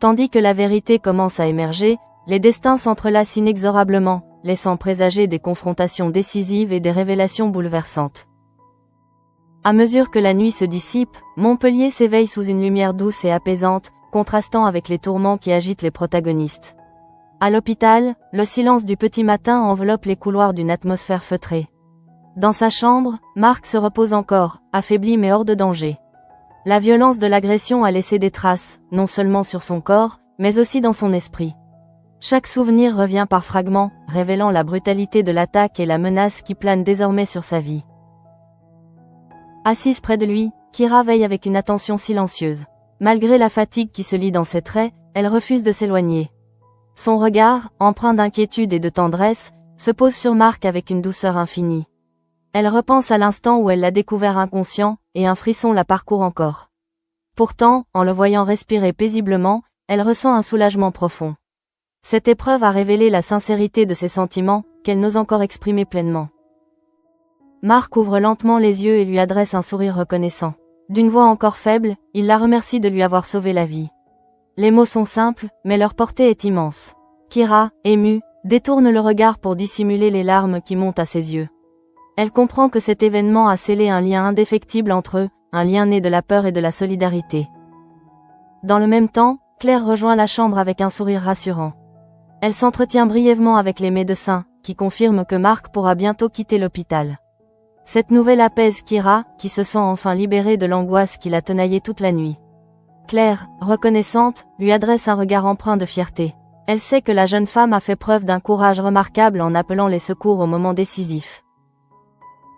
Tandis que la vérité commence à émerger, les destins s'entrelacent inexorablement, laissant présager des confrontations décisives et des révélations bouleversantes. À mesure que la nuit se dissipe, Montpellier s'éveille sous une lumière douce et apaisante, contrastant avec les tourments qui agitent les protagonistes. À l'hôpital, le silence du petit matin enveloppe les couloirs d'une atmosphère feutrée. Dans sa chambre, Marc se repose encore, affaibli mais hors de danger. La violence de l'agression a laissé des traces, non seulement sur son corps, mais aussi dans son esprit. Chaque souvenir revient par fragments, révélant la brutalité de l'attaque et la menace qui plane désormais sur sa vie. Assise près de lui, Kira veille avec une attention silencieuse. Malgré la fatigue qui se lit dans ses traits, elle refuse de s'éloigner. Son regard, empreint d'inquiétude et de tendresse, se pose sur Mark avec une douceur infinie. Elle repense à l'instant où elle l'a découvert inconscient, et un frisson la parcourt encore. Pourtant, en le voyant respirer paisiblement, elle ressent un soulagement profond. Cette épreuve a révélé la sincérité de ses sentiments, qu'elle n'ose encore exprimer pleinement. Mark ouvre lentement les yeux et lui adresse un sourire reconnaissant. D'une voix encore faible, il la remercie de lui avoir sauvé la vie. Les mots sont simples, mais leur portée est immense. Kira, émue, détourne le regard pour dissimuler les larmes qui montent à ses yeux. Elle comprend que cet événement a scellé un lien indéfectible entre eux, un lien né de la peur et de la solidarité. Dans le même temps, Claire rejoint la chambre avec un sourire rassurant. Elle s'entretient brièvement avec les médecins, qui confirment que Mark pourra bientôt quitter l'hôpital. Cette nouvelle apaise Kira, qui se sent enfin libérée de l'angoisse qui la tenaillait toute la nuit. Claire, reconnaissante, lui adresse un regard empreint de fierté. Elle sait que la jeune femme a fait preuve d'un courage remarquable en appelant les secours au moment décisif.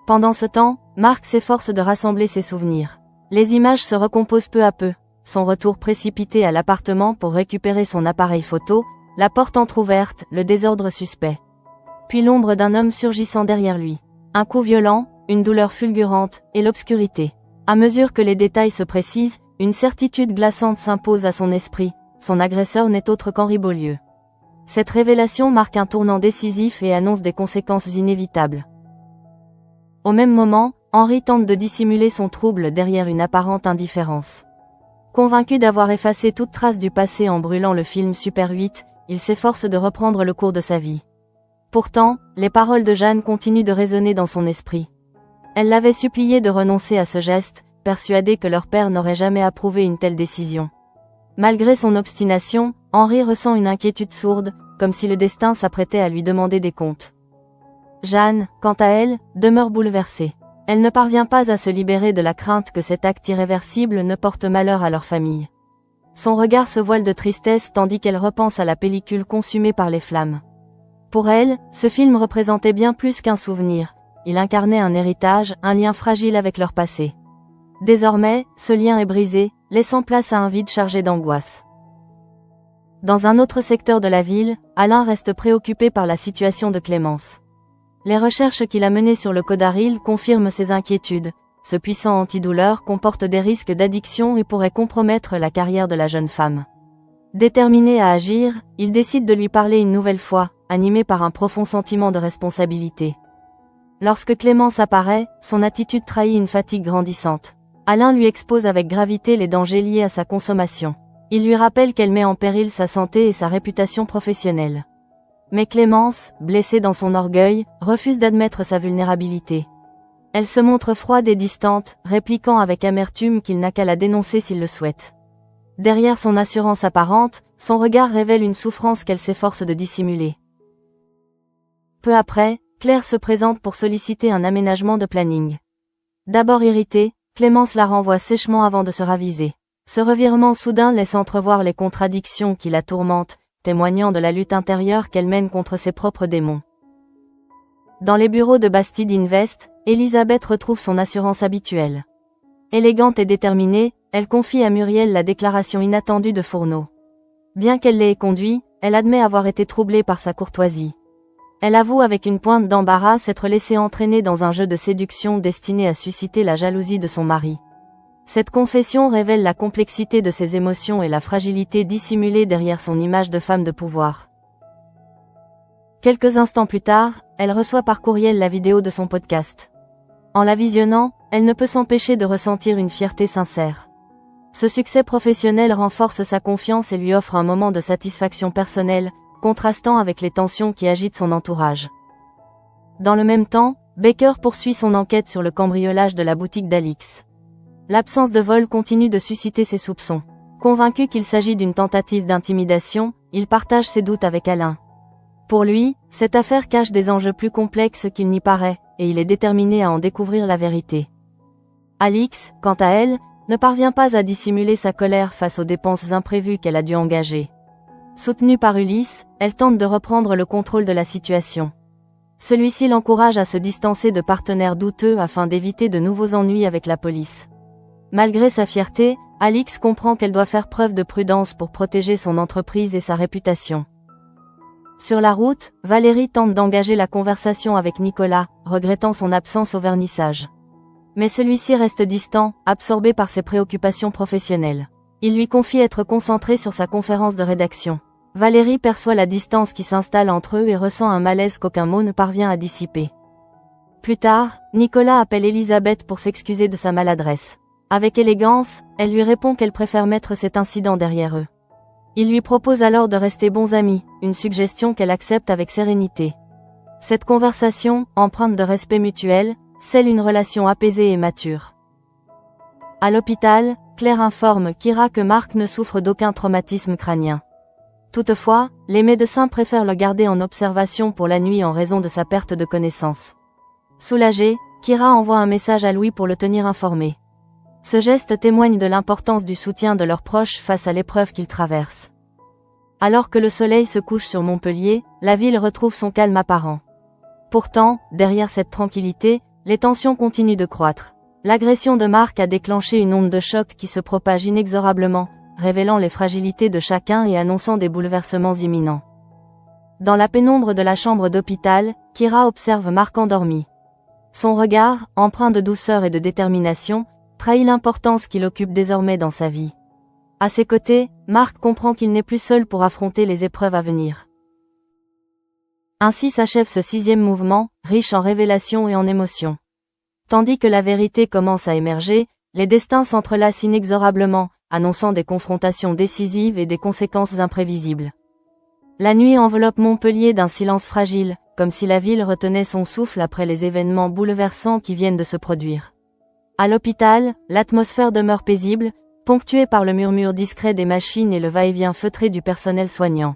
Pendant ce temps, Mark s'efforce de rassembler ses souvenirs. Les images se recomposent peu à peu. Son retour précipité à l'appartement pour récupérer son appareil photo, la porte entr'ouverte, le désordre suspect. Puis l'ombre d'un homme surgissant derrière lui. Un coup violent, une douleur fulgurante, et l'obscurité. À mesure que les détails se précisent, une certitude glaçante s'impose à son esprit, son agresseur n'est autre qu'Henri Beaulieu. Cette révélation marque un tournant décisif et annonce des conséquences inévitables. Au même moment, Henri tente de dissimuler son trouble derrière une apparente indifférence. Convaincu d'avoir effacé toute trace du passé en brûlant le film Super 8, il s'efforce de reprendre le cours de sa vie. Pourtant, les paroles de Jeanne continuent de résonner dans son esprit. Elle l'avait supplié de renoncer à ce geste, persuadée que leur père n'aurait jamais approuvé une telle décision. Malgré son obstination, Henri ressent une inquiétude sourde, comme si le destin s'apprêtait à lui demander des comptes. Jeanne, quant à elle, demeure bouleversée. Elle ne parvient pas à se libérer de la crainte que cet acte irréversible ne porte malheur à leur famille. Son regard se voile de tristesse tandis qu'elle repense à la pellicule consumée par les flammes. Pour elle, ce film représentait bien plus qu'un souvenir, il incarnait un héritage, un lien fragile avec leur passé. Désormais, ce lien est brisé, laissant place à un vide chargé d'angoisse. Dans un autre secteur de la ville, Alain reste préoccupé par la situation de Clémence. Les recherches qu'il a menées sur le Codaril confirment ses inquiétudes. Ce puissant antidouleur comporte des risques d'addiction et pourrait compromettre la carrière de la jeune femme. Déterminé à agir, il décide de lui parler une nouvelle fois, animé par un profond sentiment de responsabilité. Lorsque Clémence apparaît, son attitude trahit une fatigue grandissante. Alain lui expose avec gravité les dangers liés à sa consommation. Il lui rappelle qu'elle met en péril sa santé et sa réputation professionnelle. Mais Clémence, blessée dans son orgueil, refuse d'admettre sa vulnérabilité. Elle se montre froide et distante, répliquant avec amertume qu'il n'a qu'à la dénoncer s'il le souhaite. Derrière son assurance apparente, son regard révèle une souffrance qu'elle s'efforce de dissimuler. Peu après, Claire se présente pour solliciter un aménagement de planning. D'abord irritée, Clémence la renvoie sèchement avant de se raviser. Ce revirement soudain laisse entrevoir les contradictions qui la tourmentent, témoignant de la lutte intérieure qu'elle mène contre ses propres démons. Dans les bureaux de Bastide Invest, Elisabeth retrouve son assurance habituelle. Élégante et déterminée, elle confie à Muriel la déclaration inattendue de Fourneau. Bien qu'elle l'ait conduit, elle admet avoir été troublée par sa courtoisie. Elle avoue avec une pointe d'embarras s'être laissée entraîner dans un jeu de séduction destiné à susciter la jalousie de son mari. Cette confession révèle la complexité de ses émotions et la fragilité dissimulée derrière son image de femme de pouvoir. Quelques instants plus tard, elle reçoit par courriel la vidéo de son podcast. En la visionnant, elle ne peut s'empêcher de ressentir une fierté sincère. Ce succès professionnel renforce sa confiance et lui offre un moment de satisfaction personnelle, contrastant avec les tensions qui agitent son entourage. Dans le même temps, Baker poursuit son enquête sur le cambriolage de la boutique d'Alix. L'absence de vol continue de susciter ses soupçons. Convaincu qu'il s'agit d'une tentative d'intimidation, il partage ses doutes avec Alain. Pour lui, cette affaire cache des enjeux plus complexes qu'il n'y paraît, et il est déterminé à en découvrir la vérité. Alix, quant à elle, ne parvient pas à dissimuler sa colère face aux dépenses imprévues qu'elle a dû engager. Soutenue par Ulysse, elle tente de reprendre le contrôle de la situation. Celui-ci l'encourage à se distancer de partenaires douteux afin d'éviter de nouveaux ennuis avec la police. Malgré sa fierté, Alix comprend qu'elle doit faire preuve de prudence pour protéger son entreprise et sa réputation. Sur la route, Valérie tente d'engager la conversation avec Nicolas, regrettant son absence au vernissage. Mais celui-ci reste distant, absorbé par ses préoccupations professionnelles. Il lui confie être concentré sur sa conférence de rédaction. Valérie perçoit la distance qui s'installe entre eux et ressent un malaise qu'aucun mot ne parvient à dissiper. Plus tard, Nicolas appelle Elisabeth pour s'excuser de sa maladresse. Avec élégance, elle lui répond qu'elle préfère mettre cet incident derrière eux. Il lui propose alors de rester bons amis, une suggestion qu'elle accepte avec sérénité. Cette conversation, empreinte de respect mutuel, scelle une relation apaisée et mature. À l'hôpital, Claire informe Kira que Marc ne souffre d'aucun traumatisme crânien. Toutefois, les médecins préfèrent le garder en observation pour la nuit en raison de sa perte de connaissance. Soulagée, Kira envoie un message à Louis pour le tenir informé. Ce geste témoigne de l'importance du soutien de leurs proches face à l'épreuve qu'ils traversent. Alors que le soleil se couche sur Montpellier, la ville retrouve son calme apparent. Pourtant, derrière cette tranquillité, les tensions continuent de croître. L'agression de Marc a déclenché une onde de choc qui se propage inexorablement, révélant les fragilités de chacun et annonçant des bouleversements imminents. Dans la pénombre de la chambre d'hôpital, Kira observe Marc endormi. Son regard, empreint de douceur et de détermination, trahit l'importance qu'il occupe désormais dans sa vie. À ses côtés, Marc comprend qu'il n'est plus seul pour affronter les épreuves à venir. Ainsi s'achève ce 6e mouvement, riche en révélations et en émotions. Tandis que la vérité commence à émerger, les destins s'entrelacent inexorablement, annonçant des confrontations décisives et des conséquences imprévisibles. La nuit enveloppe Montpellier d'un silence fragile, comme si la ville retenait son souffle après les événements bouleversants qui viennent de se produire. À l'hôpital, l'atmosphère demeure paisible, ponctuée par le murmure discret des machines et le va-et-vient feutré du personnel soignant.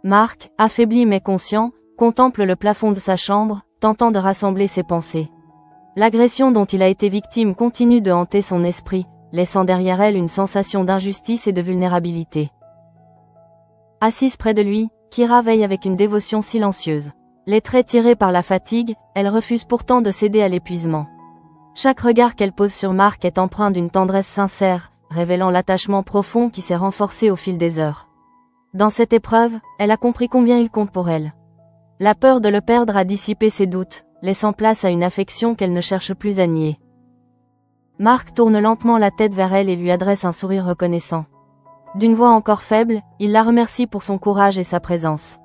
Marc, affaibli mais conscient, contemple le plafond de sa chambre, tentant de rassembler ses pensées. L'agression dont il a été victime continue de hanter son esprit, laissant derrière elle une sensation d'injustice et de vulnérabilité. Assise près de lui, Kira veille avec une dévotion silencieuse. Les traits tirés par la fatigue, elle refuse pourtant de céder à l'épuisement. Chaque regard qu'elle pose sur Marc est empreint d'une tendresse sincère, révélant l'attachement profond qui s'est renforcé au fil des heures. Dans cette épreuve, elle a compris combien il compte pour elle. La peur de le perdre a dissipé ses doutes, laissant place à une affection qu'elle ne cherche plus à nier. Marc tourne lentement la tête vers elle et lui adresse un sourire reconnaissant. D'une voix encore faible, il la remercie pour son courage et sa présence.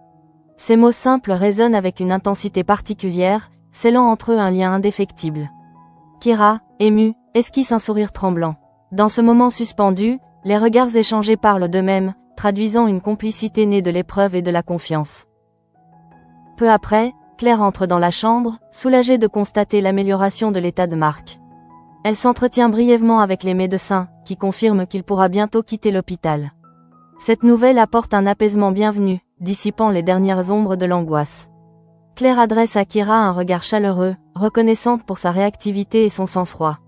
Ces mots simples résonnent avec une intensité particulière, scellant entre eux un lien indéfectible. Kira, émue, esquisse un sourire tremblant. Dans ce moment suspendu, les regards échangés parlent d'eux-mêmes, traduisant une complicité née de l'épreuve et de la confiance. Peu après, Claire entre dans la chambre, soulagée de constater l'amélioration de l'état de Marc. Elle s'entretient brièvement avec les médecins, qui confirment qu'il pourra bientôt quitter l'hôpital. Cette nouvelle apporte un apaisement bienvenu, dissipant les dernières ombres de l'angoisse. Claire adresse à Kira un regard chaleureux, reconnaissante pour sa réactivité et son sang-froid.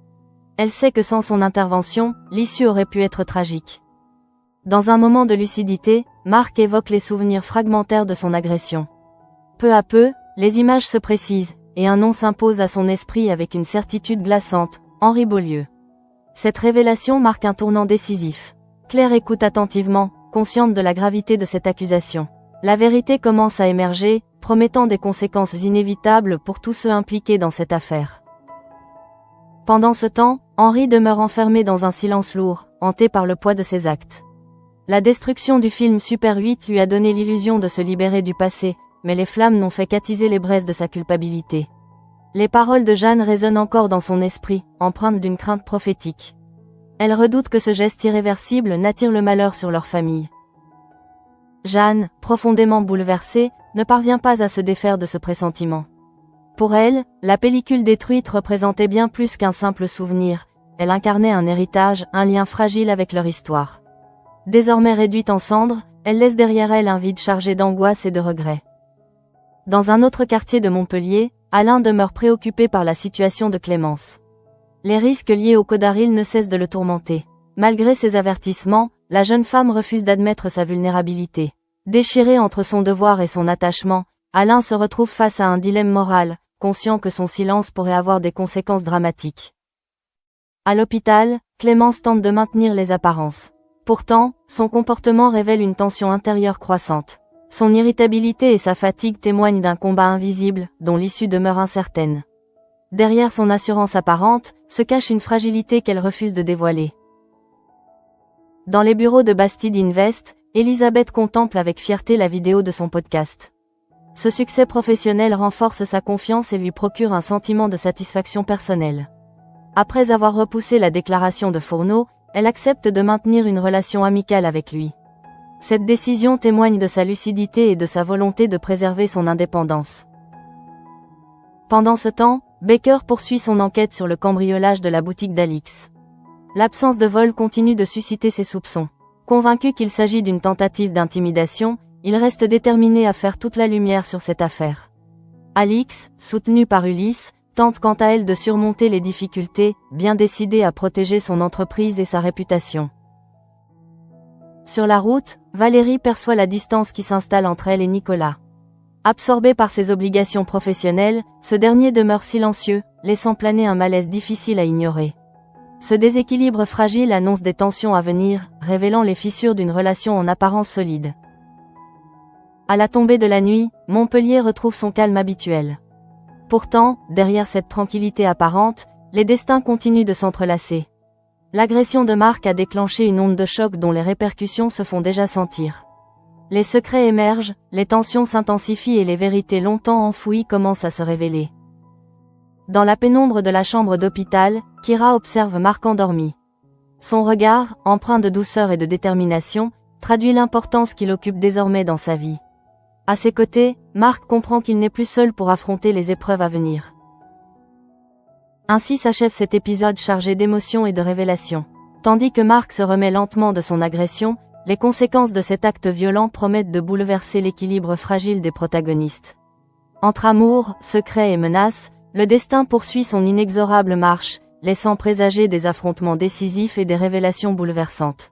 Elle sait que sans son intervention, l'issue aurait pu être tragique. Dans un moment de lucidité, Marc évoque les souvenirs fragmentaires de son agression. Peu à peu, les images se précisent, et un nom s'impose à son esprit avec une certitude glaçante, Henri Beaulieu. Cette révélation marque un tournant décisif. Claire écoute attentivement, consciente de la gravité de cette accusation. La vérité commence à émerger, promettant des conséquences inévitables pour tous ceux impliqués dans cette affaire. Pendant ce temps, Henri demeure enfermé dans un silence lourd, hanté par le poids de ses actes. La destruction du film Super 8 lui a donné l'illusion de se libérer du passé, mais les flammes n'ont fait qu'attiser les braises de sa culpabilité. Les paroles de Jeanne résonnent encore dans son esprit, empreintes d'une crainte prophétique. Elle redoute que ce geste irréversible n'attire le malheur sur leur famille. Jeanne, profondément bouleversée, ne parvient pas à se défaire de ce pressentiment. Pour elle, la pellicule détruite représentait bien plus qu'un simple souvenir, elle incarnait un héritage, un lien fragile avec leur histoire. Désormais réduite en cendres, elle laisse derrière elle un vide chargé d'angoisse et de regrets. Dans un autre quartier de Montpellier, Alain demeure préoccupé par la situation de Clémence. Les risques liés au codaril ne cessent de le tourmenter. Malgré ses avertissements, la jeune femme refuse d'admettre sa vulnérabilité. Déchirée entre son devoir et son attachement, Alain se retrouve face à un dilemme moral, conscient que son silence pourrait avoir des conséquences dramatiques. À l'hôpital, Clémence tente de maintenir les apparences. Pourtant, son comportement révèle une tension intérieure croissante. Son irritabilité et sa fatigue témoignent d'un combat invisible, dont l'issue demeure incertaine. Derrière son assurance apparente, se cache une fragilité qu'elle refuse de dévoiler. Dans les bureaux de Bastide Invest, Elisabeth contemple avec fierté la vidéo de son podcast. Ce succès professionnel renforce sa confiance et lui procure un sentiment de satisfaction personnelle. Après avoir repoussé la déclaration de Fourneau, elle accepte de maintenir une relation amicale avec lui. Cette décision témoigne de sa lucidité et de sa volonté de préserver son indépendance. Pendant ce temps, Baker poursuit son enquête sur le cambriolage de la boutique d'Alix. L'absence de vol continue de susciter ses soupçons. Convaincu qu'il s'agit d'une tentative d'intimidation, il reste déterminé à faire toute la lumière sur cette affaire. Alix, soutenue par Ulysse, tente quant à elle de surmonter les difficultés, bien décidée à protéger son entreprise et sa réputation. Sur la route, Valérie perçoit la distance qui s'installe entre elle et Nicolas. Absorbé par ses obligations professionnelles, ce dernier demeure silencieux, laissant planer un malaise difficile à ignorer. Ce déséquilibre fragile annonce des tensions à venir, révélant les fissures d'une relation en apparence solide. À la tombée de la nuit, Montpellier retrouve son calme habituel. Pourtant, derrière cette tranquillité apparente, les destins continuent de s'entrelacer. L'agression de Marc a déclenché une onde de choc dont les répercussions se font déjà sentir. Les secrets émergent, les tensions s'intensifient et les vérités longtemps enfouies commencent à se révéler. Dans la pénombre de la chambre d'hôpital, Kira observe Marc endormi. Son regard, empreint de douceur et de détermination, traduit l'importance qu'il occupe désormais dans sa vie. À ses côtés, Marc comprend qu'il n'est plus seul pour affronter les épreuves à venir. Ainsi s'achève cet épisode chargé d'émotions et de révélations. Tandis que Marc se remet lentement de son agression, les conséquences de cet acte violent promettent de bouleverser l'équilibre fragile des protagonistes. Entre amour, secret et menace, le destin poursuit son inexorable marche, laissant présager des affrontements décisifs et des révélations bouleversantes.